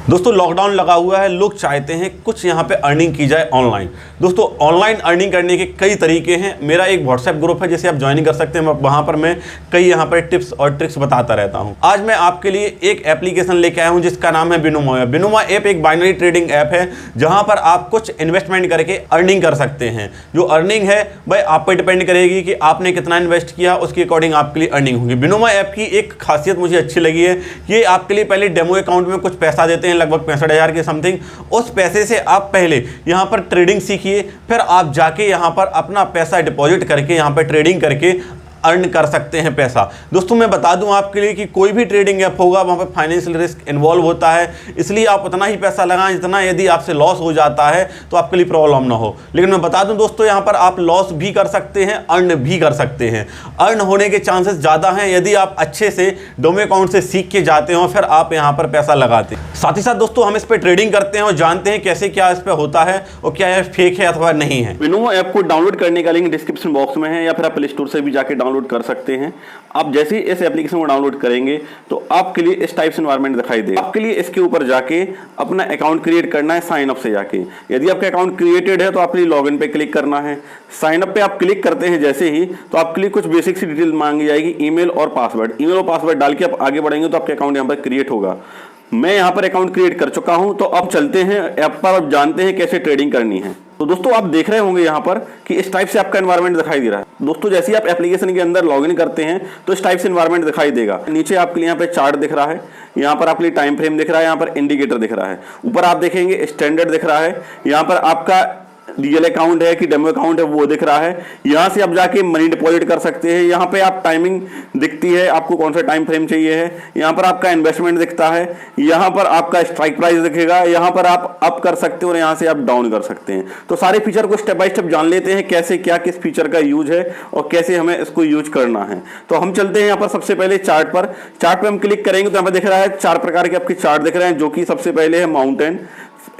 दोस्तों लॉकडाउन लगा हुआ है, लोग चाहते हैं कुछ यहाँ पे अर्निंग की जाए ऑनलाइन। दोस्तों ऑनलाइन अर्निंग करने के कई तरीके हैं। मेरा एक व्हाट्सएप ग्रुप है जिसे आप ज्वाइन कर सकते हैं। वहाँ पर मैं कई यहाँ पर टिप्स और ट्रिक्स बताता रहता हूँ। आज मैं आपके लिए एक एप्लीकेशन लेके आया हूँ जिसका नाम है बिनोमो। बिनोमो ऐप एक बाइनरी ट्रेडिंग ऐप है जहाँ पर आप कुछ इन्वेस्टमेंट करके अर्निंग कर सकते हैं। जो अर्निंग है भाई आप पर डिपेंड करेगी कि आपने कितना इन्वेस्ट किया, उसके अकॉर्डिंग आपके लिए अर्निंग होगी। बिनोमो ऐप की एक खासियत मुझे अच्छी लगी है, ये आपके लिए पहले डेमो अकाउंट में कुछ पैसा देते हैं, लगभग 65,000 के समथिंग। उस पैसे से आप पहले यहां पर ट्रेडिंग सीखिए, फिर आप जाके यहां पर अपना पैसा डिपॉजिट करके यहां पर ट्रेडिंग करके अर्न कर सकते हैं पैसा। दोस्तों मैं बता दूं आपके लिए कि कोई भी ट्रेडिंग ऐप होगा वहां पर फाइनेंशियल रिस्क इन्वॉल्व होता है, इसलिए आप उतना ही पैसा लगाएं जितना यदि आपसे लॉस हो जाता है तो आपके लिए प्रॉब्लम ना हो। लेकिन मैं बता दूं दोस्तों यहां पर आप लॉस भी कर सकते हैं, अर्न भी कर सकते हैं। अर्न होने के चांसेस ज़्यादा हैं यदि आप अच्छे से डोमो अकाउंट से सीख के जाते हो, फिर आप यहाँ पर पैसा लगाते हैं। साथ ही साथ दोस्तों हम इस पर ट्रेडिंग करते हैं और जानते हैं कैसे क्या इस पर होता है और क्या यह फेक है अथवा नहीं है। बिनोमो ऐप को डाउनलोड करने का लिंक डिस्क्रिप्शन बॉक्स में है या फिर आप प्ले स्टोर से भी जाके डाउनलोड कर सकते हैं। आप जैसे ही इस एप्लीकेशन को डाउनलोड करेंगे तो आपके लिए इस टाइप से एनवायरनमेंट दिखाई देगा। आपके लिए इसके ऊपर जाके अपना अकाउंट क्रिएट करना है साइन अप से जाके। यदि आपका अकाउंट क्रिएटेड है तो आपके लिए लॉगिन पे क्लिक करना है। साइन अप पे आप क्लिक करते हैं जैसे ही तो आपके लिए कुछ बेसिक सी डिटेल मांगी जाएगी, ईमेल और पासवर्ड। ईमेल और पासवर्ड डाल के आप आगे बढ़ेंगे तो आपके अकाउंट यहाँ पर क्रिएट होगा। मैं यहाँ पर अकाउंट क्रिएट कर चुका हूँ, तो अब चलते हैं ऐप पर और जानते हैं कैसे ट्रेडिंग करनी है। तो दोस्तों आप देख रहे होंगे यहाँ पर कि इस टाइप से आपका एनवायरनमेंट दिखाई दे रहा है। दोस्तों जैसे ही आप एप्लीकेशन के अंदर लॉगिन करते हैं तो इस टाइप से एनवायरनमेंट दिखाई देगा। नीचे आपके लिए यहाँ पे चार्ट दिख रहा है, यहाँ पर आपके लिए टाइम फ्रेम दिख रहा है, यहाँ पर इंडिकेटर दिख रहा है, ऊपर आप देखेंगे स्टैंडर्ड दिख रहा है, यहाँ पर आपका रियल अकाउंट है कि डेमो अकाउंट है वो दिख रहा है। यहां से आप जाके मनी डिपॉजिट कर सकते हैं। यहां पे आप टाइमिंग दिखती है, आपको कौन सा टाइम फ्रेम चाहिए है। यहां पर आपका इन्वेस्टमेंट दिखता है, यहां पर आपका स्ट्राइक प्राइस दिखेगा, यहां पर आप अप कर सकते हो और यहां से आप डाउन कर सकते हैं। तो सारे फीचर को स्टेप बाय स्टेप जान लेते हैं कैसे क्या किस फीचर का यूज है और कैसे हमें इसको यूज करना है। तो हम चलते हैं यहाँ पर सबसे पहले चार्ट पर। चार्ट पर हम क्लिक करेंगे तो यहाँ पर दिख रहा है 4 प्रकार के आपके चार्ट दिख रहे हैं, जो कि सबसे पहले है माउंटेन।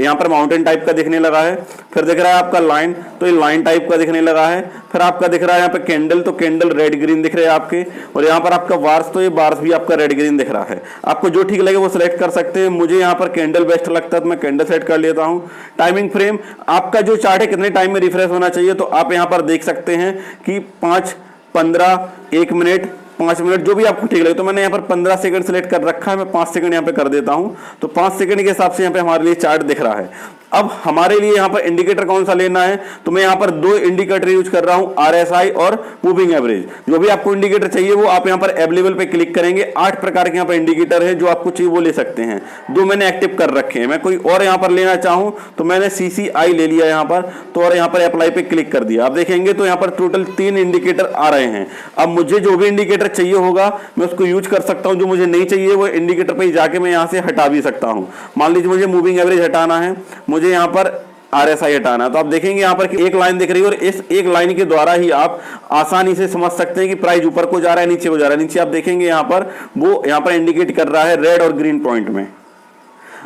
यहाँ पर माउंटेन टाइप का दिखने लगा है। फिर दिख रहा है आपका लाइन, तो ये लाइन टाइप का दिखने लगा है। फिर आपका दिख रहा है यहाँ पे कैंडल, तो कैंडल रेड ग्रीन दिख रहे हैं आपके। और यहाँ पर आपका बार्स, तो ये बार्स भी आपका रेड ग्रीन दिख रहा है। आपको जो ठीक लगे वो सिलेक्ट कर सकते हैं। मुझे यहाँ पर कैंडल बेस्ट लगता है तो मैं कैंडल सेट कर लेता हूँ। टाइमिंग फ्रेम, आपका जो चार्ट है कितने टाइम में रिफ्रेश होना चाहिए, तो आप यहाँ पर देख सकते हैं कि 5, 15, 1 मिनट, 5 मिनट, जो भी आपको ठीक लगे। तो मैंने यहाँ पर 15 सेकंड सेलेक्ट कर रखा है, मैं 5 सेकंड यहाँ पे कर देता हूँ। तो 5 सेकंड के हिसाब से यहाँ पे हमारे लिए चार्ट दिख रहा है। अब हमारे लिए यहाँ पर इंडिकेटर कौन सा लेना है, तो मैं यहाँ पर 2 इंडिकेटर यूज कर रहा हूँ, RSI और मूविंग एवरेज। जो भी आपको इंडिकेटर चाहिए वो आप यहाँ पर अवेलेबल पे क्लिक करेंगे। 8 प्रकार के यहाँ पर इंडिकेटर है, जो आपको चाहिए वो ले सकते हैं। 2 मैंने एक्टिव कर रखे हैं। मैं कोई और यहाँ पर लेना चाहूँ तो मैंने CCI ले लिया यहाँ पर, तो और यहाँ पर अप्लाई पे क्लिक कर दिया। आप देखेंगे तो यहाँ पर टोटल 3 इंडिकेटर आ रहे हैं। अब मुझे जो भी इंडिकेटर चाहिए होगा मैं उसको यूज कर सकता हूँ, जो मुझे नहीं चाहिए वो इंडिकेटर पे जाके मैं यहाँ से हटा भी सकता हूँ। मान लीजिए मुझे मूविंग एवरेज हटाना है, मुझे यहाँ पर RSI हटाना है, तो आप देखेंगे यहाँ पर कि एक लाइन दिख रही है और इस एक लाइन के द्वारा ही आप आसानी से समझ सकते हैं कि प्राइस ऊपर को जा रहा है नीचे को जा रहा है। नीचे आप देखेंगे यहाँ पर वो यहाँ पर इंडिकेट कर रहा है रेड और ग्रीन पॉइंट में।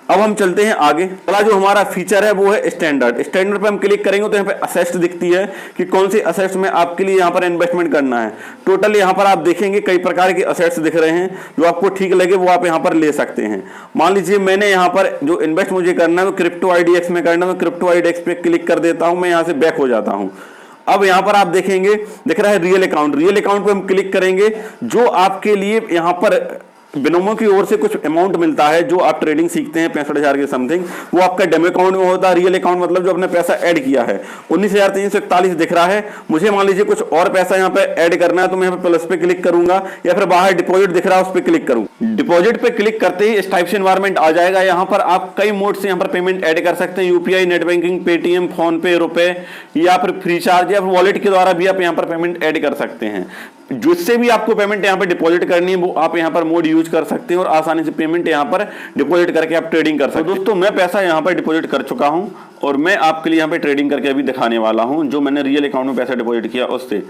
अब हम चलते हैं आगे। अगला जो हमारा फीचर है वो है स्टैंडर्ड। स्टैंडर्ड पे हम क्लिक करेंगे तो यहाँ पे असेस्ट दिखती है कि कौन से असेट्स में आपके लिए यहाँ पर इन्वेस्टमेंट करना है। टोटल यहाँ पर आप देखेंगे कई प्रकार के असेट्स दिख रहे हैं, जो आपको ठीक लगे वो आप यहाँ पर ले सकते हैं। मान लीजिए मैंने यहाँ पर जो इन्वेस्ट मुझे करना है वो क्रिप्टो IDX में करना है, मैं क्रिप्टो IDX पे क्लिक कर देता हूँ, मैं यहाँ से बैक हो जाता हूँ। अब यहाँ पर आप देखेंगे दिख रहा है रियल अकाउंट। रियल अकाउंट पे हम क्लिक करेंगे, जो आपके लिए यहाँ पर बिनोमो की ओर से कुछ अमाउंट मिलता है, जो आप ट्रेडिंग सीखते हैं 65,000 के समथिंग, वो आपका डेमो अकाउंट में होता है। रियल अकाउंट मतलब जो आपने पैसा ऐड किया है 19,341 दिख रहा है। मुझे मान लीजिए कुछ और पैसा यहाँ पे ऐड करना है, तो मैं यहाँ पे प्लस पे क्लिक करूंगा या फिर बाहर डिपॉजिट दिख रहा है उस पर क्लिक करूंगा। डिपॉजिट पे क्लिक करते ही इस टाइप से एनवायरनमेंट आ जाएगा। यहाँ पर आप कई मोड से यहाँ पर पेमेंट ऐड कर सकते हैं, UPI, net banking, Paytm, phone पे, रुपए या फिर फ्री चार्ज या फिर वॉलेट के द्वारा भी आप यहाँ पर पेमेंट ऐड कर सकते हैं। जिससे भी आपको पेमेंट यहाँ पर डिपॉजिट करनी है वो आप यहाँ पर मोड यूज कर सकते हैं और आसानी से पेमेंट यहाँ पर डिपॉजिट करके आप ट्रेडिंग कर सकते हैं। तो दोस्तों मैं पैसा यहाँ पर डिपॉजिट कर चुका हूँ और मैं आपके लिए यहाँ पे ट्रेडिंग करके अभी दिखाने वाला हूँ, जो मैंने रियल अकाउंट में पैसा डिपॉजिट किया उससे।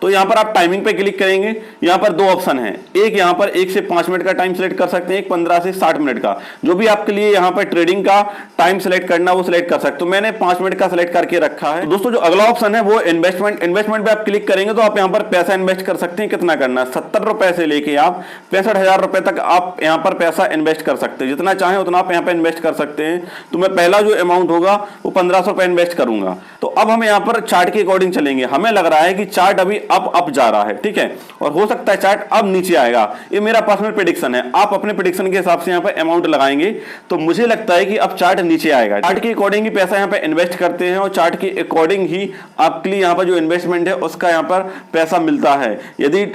तो यहाँ पर आप टाइमिंग पे क्लिक करेंगे, यहाँ पर दो ऑप्शन हैं, एक यहाँ पर 1 से 5 मिनट का टाइम सेलेक्ट कर सकते हैं, एक 15 से 60 मिनट का, जो भी आपके लिए यहाँ पर ट्रेडिंग का टाइम सेलेक्ट करना वो सिलेक्ट कर सकते हो। तो मैंने 5 मिनट का सिलेक्ट करके रखा है। दोस्तों जो अगला ऑप्शन है वो इन्वेस्टमेंट पे आप क्लिक करेंगे तो आप यहाँ पर पैसा इन्वेस्ट कर सकते हैं। कितना करना है, 70 रुपए से लेके आप 65,000 रुपए तक आप यहाँ पर पैसा इन्वेस्ट कर सकते हैं। जितना चाहें उतना आप यहाँ पे इन्वेस्ट कर सकते हैं। तो मैं पहला जो अमाउंट होगा वो 1500 रुपए इन्वेस्ट करूंगा। तो अब हम यहाँ पर चार्ट के अकॉर्डिंग चलेंगे। हमें लग रहा है कि चार्ट अभी अप जा रहा है, ठीक है, और हो सकता है चार्ट अब नीचे आएगा। ये मेरा पर्सनल प्रेडिक्शन है, आप अपने प्रेडिक्शन के हिसाब से यहाँ पे अमाउंट लगाएंगे। तो मुझे लगता है कि अब चार्ट नीचे आएगा। चार्ट के अकॉर्डिंग ही पैसा यहाँ पे इन्वेस्ट करते हैं और चार्ट के अकॉर्डिंग ही आपके लिए यहाँ पर जो इन्वेस्टमेंट है उसका यहाँ पर पैसा मिलता है। यदि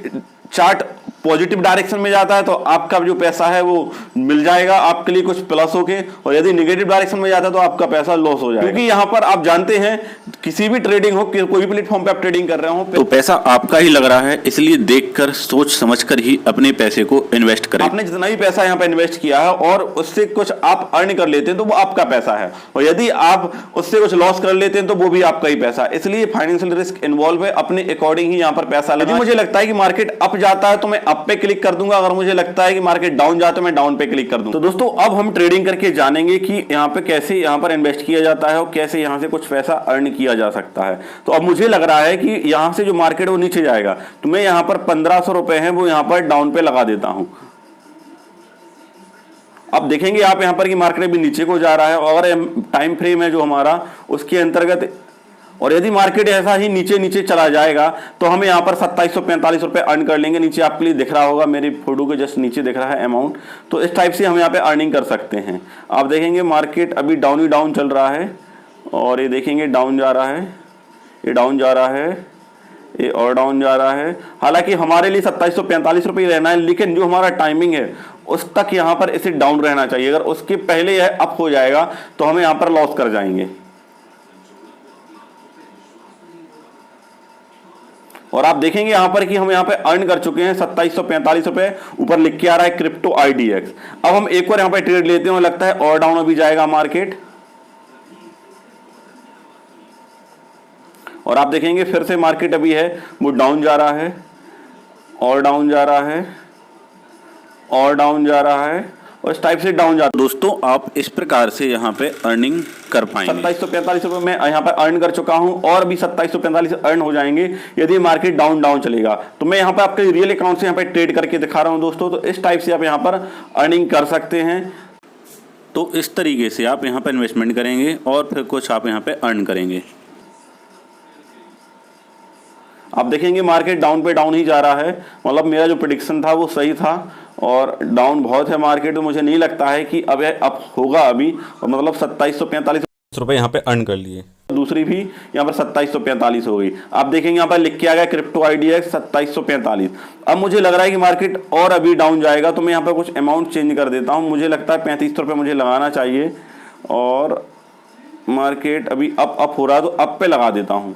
चार्ट पॉजिटिव डायरेक्शन में जाता है तो आपका जो पैसा है वो मिल जाएगा आपके लिए कुछ प्लस होके, और यदि नेगेटिव डायरेक्शन में जाता है तो आपका पैसा लॉस हो जाएगा। क्योंकि यहाँ पर आप जानते हैं किसी भी ट्रेडिंग हो, कोई भी प्लेटफॉर्म पे आप ट्रेडिंग कर रहे हो तो पैसा आपका ही लग रहा है, इसलिए देखकर सोच समझकर ही अपने पैसे को इन्वेस्ट करें। आपने जितना भी पैसा यहाँ पे इन्वेस्ट किया है और उससे कुछ आप अर्न कर लेते हैं तो वो आपका पैसा है, और यदि आप उससे कुछ लॉस कर लेते हैं तो वो भी आपका ही पैसा। इसलिए फाइनेंशियल रिस्क इन्वॉल्व है, अपने अकॉर्डिंग ही यहाँ पर पैसा लगा। मुझे लगता है कि मार्केट अप जाता है तो मैं अप पे क्लिक कर दूंगा, अगर मुझे लगता है कि मार्केट डाउन जाता है मैं डाउन पे क्लिक कर दूंगा। तो दोस्तों अब हम ट्रेडिंग करके जानेंगे कि यहाँ पे कैसे यहाँ पर इन्वेस्ट किया जाता है और कैसे यहाँ से कुछ पैसा अर्न किया जा सकता है। तो अब मुझे लग रहा है कि यहाँ से जो मार्केट वो नीचे जाएगा, तो मैं यहाँ पर 1500 रुपए है वो यहाँ पर डाउन पे लगा देता हूं। अब देखेंगे आप यहाँ पर कि मार्केट भी नीचे को जा रहा है, और टाइम फ्रेम है जो हमारा उसके अंतर्गत, और यदि मार्केट ऐसा ही नीचे नीचे चला जाएगा तो हम यहाँ पर 2745 रुपए अर्न कर लेंगे। नीचे आपके लिए दिख रहा होगा, मेरी फोटो के जस्ट नीचे दिख रहा है अमाउंट। तो इस टाइप से हम यहाँ पे अर्निंग कर सकते हैं। आप देखेंगे मार्केट अभी डाउन ही डाउन चल रहा है, और ये देखेंगे डाउन जा रहा है, ये डाउन जा रहा है, ये और डाउन जा रहा है। हालांकि हमारे लिए 2745 रुपये रहना है, लेकिन जो हमारा टाइमिंग है उस तक यहाँ पर इसे डाउन रहना चाहिए। अगर उसके पहले यह अप हो जाएगा तो हम यहाँ पर लॉस कर जाएंगे। और आप देखेंगे यहाँ पर कि हम यहाँ पे अर्न कर चुके हैं 2745 रुपए, ऊपर लिख के आ रहा है क्रिप्टो IDX। अब हम एक और यहाँ पे ट्रेड लेते हैं, लगता है और डाउन अभी जाएगा मार्केट, और आप देखेंगे फिर से मार्केट अभी है वो डाउन जा रहा है, और डाउन जा रहा है, और डाउन जा रहा है, और इस टाइप से डाउन जाता है। दोस्तों आप इस प्रकार से यहाँ पे अर्निंग कर पाएंगे। 2745 रुपए मैं यहाँ पर अर्न कर चुका हूँ, और भी 2745 अर्न हो जाएंगे यदि मार्केट डाउन डाउन चलेगा। तो मैं यहाँ पे आपके रियल अकाउंट से यहाँ पे ट्रेड करके दिखा रहा हूँ दोस्तों। तो इस टाइप से आप यहाँ पर अर्निंग कर सकते हैं। तो इस तरीके से आप यहाँ पे इन्वेस्टमेंट करेंगे और फिर कुछ आप यहाँ पे अर्न करेंगे। आप देखेंगे मार्केट डाउन पे डाउन ही जा रहा है, मतलब मेरा जो प्रेडिक्शन था वो सही था, और डाउन बहुत है मार्केट। तो मुझे नहीं लगता है कि अब अप होगा अभी, और मतलब 2745 रुपए यहाँ पे अर्न कर लिए। दूसरी भी यहाँ पर 2745 हो गई। आप देखेंगे यहाँ पर लिख के आ गया क्रिप्टो IDX 2745। अब मुझे लग रहा है कि मार्केट और अभी डाउन जाएगा, तो मैं यहाँ पर कुछ अमाउंट चेंज कर देता हूँ। मुझे लगता है 35 रुपये मुझे लगाना चाहिए, और मार्केट अभी अप हो रहा है तो अप पे लगा देता हूँ।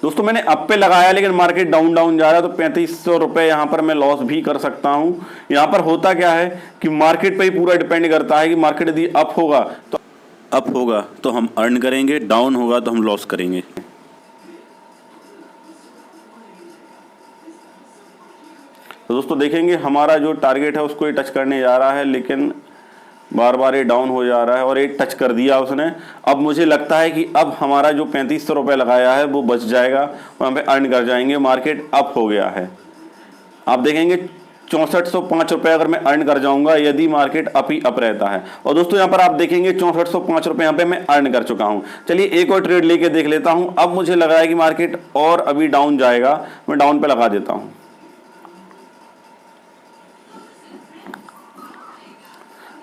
दोस्तों मैंने अप पे लगाया, लेकिन मार्केट डाउन डाउन जा रहा है, तो 3500 रुपये यहाँ पर मैं लॉस भी कर सकता हूँ। यहाँ पर होता क्या है कि मार्केट पे ही पूरा डिपेंड करता है कि मार्केट यदि अप होगा तो हम अर्न करेंगे, डाउन होगा तो हम लॉस करेंगे। तो दोस्तों देखेंगे हमारा जो टारगेट है उसको ये टच करने जा रहा है, लेकिन बार बार ये डाउन हो जा रहा है, और ये टच कर दिया उसने। अब मुझे लगता है कि अब हमारा जो 3500 रुपये लगाया है वो बच जाएगा, वहाँ पे अर्न कर जाएंगे। मार्केट अप हो गया है। आप देखेंगे 6405 रुपये अगर मैं अर्न कर जाऊंगा यदि मार्केट अप ही अप रहता है। और दोस्तों यहाँ पर आप देखेंगे 6405 रुपये यहाँ पे मैं अर्न कर चुका हूँ। चलिए एक और ट्रेड लेके देख लेता हूँ। अब मुझे लग रहा है कि मार्केट और अभी डाउन जाएगा, मैं डाउन पे लगा देता हूँ।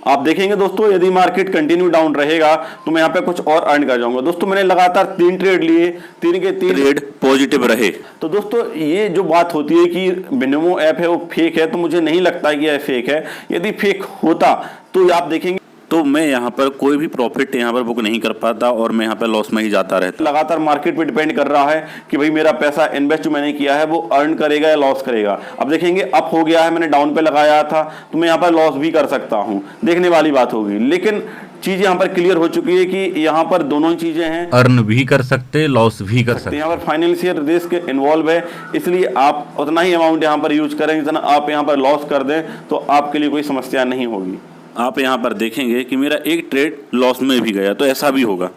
आप देखेंगे दोस्तों यदि मार्केट कंटिन्यू डाउन रहेगा तो मैं यहाँ पे कुछ और अर्न कर जाऊंगा। दोस्तों मैंने लगातार 3 ट्रेड लिए, 3 के 3 ट्रेड पॉजिटिव रहे। तो दोस्तों ये जो बात होती है कि बिनोमो ऐप है वो फेक है, तो मुझे नहीं लगता कि यह फेक है। यदि फेक होता तो आप देखेंगे तो मैं यहाँ पर कोई भी प्रॉफिट यहाँ पर बुक नहीं कर पाता और मैं यहाँ पर लॉस में ही जाता रहता। लगातार मार्केट पे डिपेंड कर रहा है कि भाई मेरा पैसा इन्वेस्ट जो मैंने किया है वो अर्न करेगा या लॉस करेगा। अब देखेंगे अप हो गया है, मैंने डाउन पे लगाया था तो मैं यहाँ पर लॉस भी कर सकता हूँ, देखने वाली बात होगी। लेकिन चीज यहाँ पर क्लियर हो चुकी है कि यहाँ पर दोनों ही चीजें हैं, अर्न भी कर सकते, लॉस भी कर सकते। यहाँ पर फाइनेंशियल रिस्क इन्वॉल्व है, इसलिए आप उतना ही अमाउंट यहाँ पर यूज करें जितना आप यहाँ पर लॉस कर दें तो आपके लिए कोई समस्या नहीं होगी। आप यहाँ पर देखेंगे कि मेरा एक ट्रेड लॉस में भी गया, तो ऐसा भी होगा।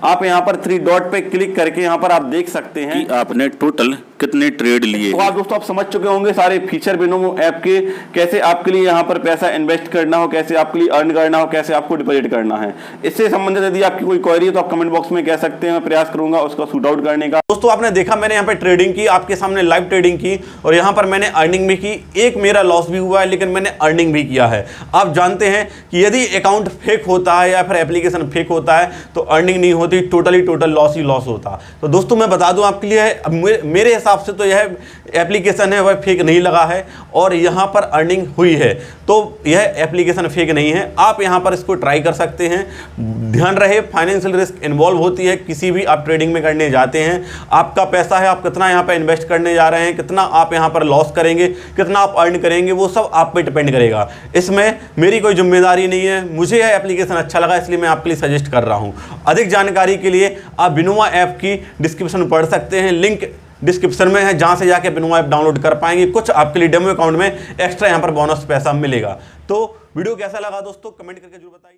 आप यहाँ पर 3 डॉट पे क्लिक करके यहाँ पर आप देख सकते हैं कि आपने टोटल कितने ट्रेड लिए। तो आप दोस्तों आप समझ चुके होंगे सारे फीचर बिनोमो ऐप के, कैसे आपके लिए यहाँ पर पैसा इन्वेस्ट करना हो, कैसे आपके लिए अर्न करना हो, कैसे आपको डिपॉजिट करना है। इससे संबंधित यदि आपकी कोई क्वेरी है तो आप कमेंट बॉक्स में कह सकते हैं, मैं प्रयास करूंगा उसका शूट आउट करने का। दोस्तों आपने देखा मैंने यहाँ पर ट्रेडिंग की, आपके सामने लाइव ट्रेडिंग की और यहाँ पर मैंने अर्निंग भी की। एक मेरा लॉस भी हुआ है लेकिन मैंने अर्निंग भी किया है। आप जानते हैं कि यदि अकाउंट फेक होता है या फिर एप्लीकेशन फेक होता है तो अर्निंग नहीं होती, टोटल लॉस ही लॉस होता। तो दोस्तों मैं बता दूं आपके लिए, मेरे हिसाब से तो यह एप्लीकेशन है वह फेक नहीं लगा है और यहाँ पर अर्निंग हुई है, तो यह एप्लीकेशन फेक नहीं है। आप यहाँ पर इसको ट्राई कर सकते हैं। ध्यान रहे फाइनेंशियल रिस्क इन्वॉल्व होती है, किसी भी आप ट्रेडिंग में करने जाते हैं, आपका पैसा है, आप कितना यहाँ पर इन्वेस्ट करने जा रहे हैं, कितना आप यहाँ पर लॉस करेंगे, कितना आप अर्न करेंगे, वो सब आप पे डिपेंड करेगा। इसमें मेरी कोई जिम्मेदारी नहीं है। मुझे यह एप्लीकेशन अच्छा लगा इसलिए मैं आपके लिए सजेस्ट कर रहा हूँ। अधिक जानकारी के लिए आप बिनोमो ऐप की डिस्क्रिप्शन में पढ़ सकते हैं, लिंक डिस्क्रिप्शन में है, जहां से जाके बिनोमो ऐप डाउनलोड कर पाएंगे। कुछ आपके लिए डेमो अकाउंट में एक्स्ट्रा यहां पर बोनस पैसा मिलेगा। तो वीडियो कैसा लगा दोस्तों कमेंट करके जरूर बताइए।